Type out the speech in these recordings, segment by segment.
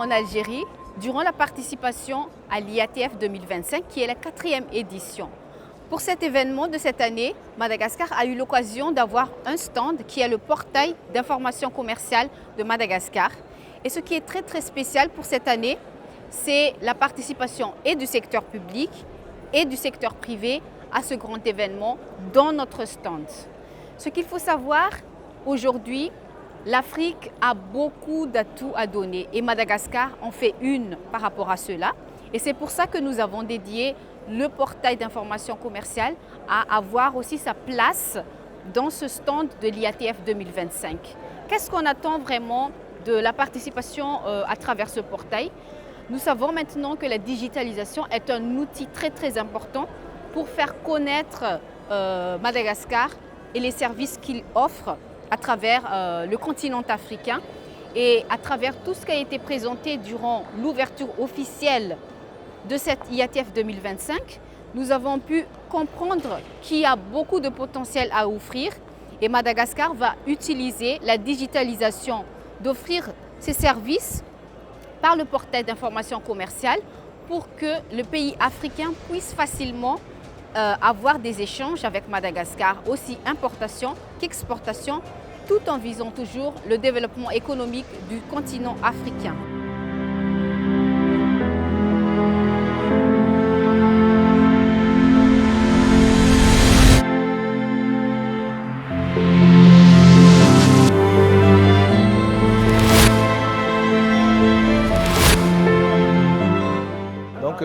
en Algérie durant la participation à l'IATF 2025 qui est la 4e édition. Pour cet événement de cette année, Madagascar a eu l'occasion d'avoir un stand qui est le portail d'information commerciale de Madagascar. Et ce qui est très spécial pour cette année, c'est la participation et du secteur public et du secteur privé à ce grand événement dans notre stand. Ce qu'il faut savoir aujourd'hui, l'Afrique a beaucoup d'atouts à donner et Madagascar en fait une par rapport à cela. Et c'est pour ça que nous avons dédié le portail d'information commerciale à avoir aussi sa place dans ce stand de l'IATF 2025. Qu'est-ce qu'on attend vraiment de la participation à travers ce portail? Nous savons maintenant que la digitalisation est un outil très important pour faire connaître Madagascar et les services qu'il offre à travers le continent africain et à travers tout ce qui a été présenté durant l'ouverture officielle de cette IATF 2025, nous avons pu comprendre qu'il y a beaucoup de potentiel à offrir et Madagascar va utiliser la digitalisation d'offrir ses services par le portail d'information commerciale pour que le pays africain puisse facilement avoir des échanges avec Madagascar, aussi importation qu'exportation, tout en visant toujours le développement économique du continent africain.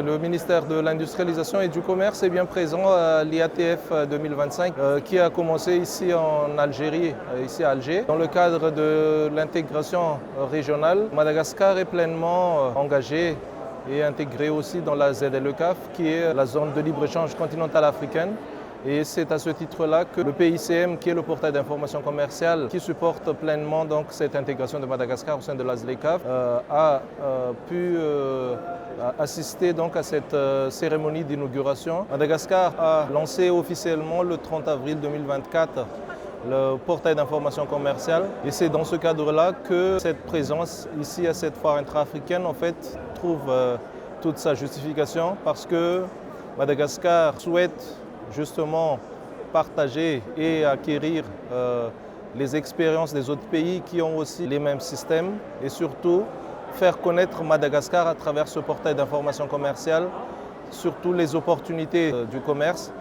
Le ministère de l'Industrialisation et du Commerce est bien présent à l'IATF 2025 qui a commencé ici en Algérie, ici à Alger. Dans le cadre de l'intégration régionale, Madagascar est pleinement engagé et intégré aussi dans la ZLECAf qui est la zone de libre-échange continentale africaine. Et c'est à ce titre-là que le PICM, qui est le portail d'information commerciale, qui supporte pleinement donc, cette intégration de Madagascar au sein de la ZLECAf, a pu assister donc, à cette cérémonie d'inauguration. Madagascar a lancé officiellement le 30 avril 2024 le portail d'information commerciale. Et c'est dans ce cadre-là que cette présence ici à cette foire intra-africaine en fait, trouve toute sa justification parce que Madagascar souhaite justement partager et acquérir les expériences des autres pays qui ont aussi les mêmes systèmes et surtout faire connaître Madagascar à travers ce portail d'information commerciale, surtout les opportunités du commerce,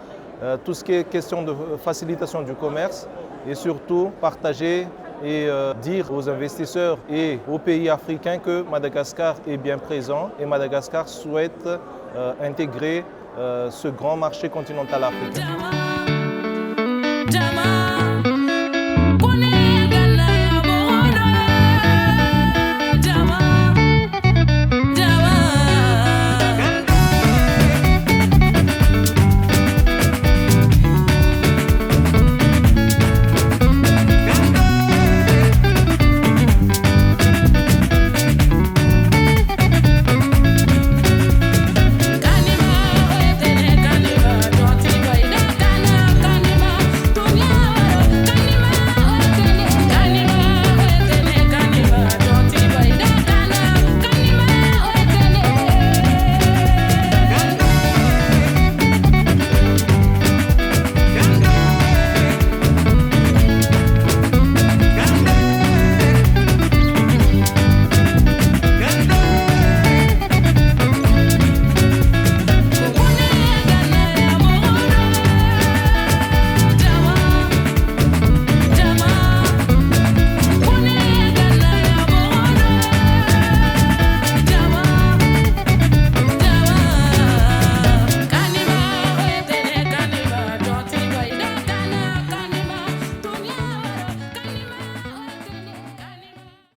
tout ce qui est question de facilitation du commerce et surtout partager et dire aux investisseurs et aux pays africains que Madagascar est bien présent et Madagascar souhaite intégrer ce grand marché continental africain.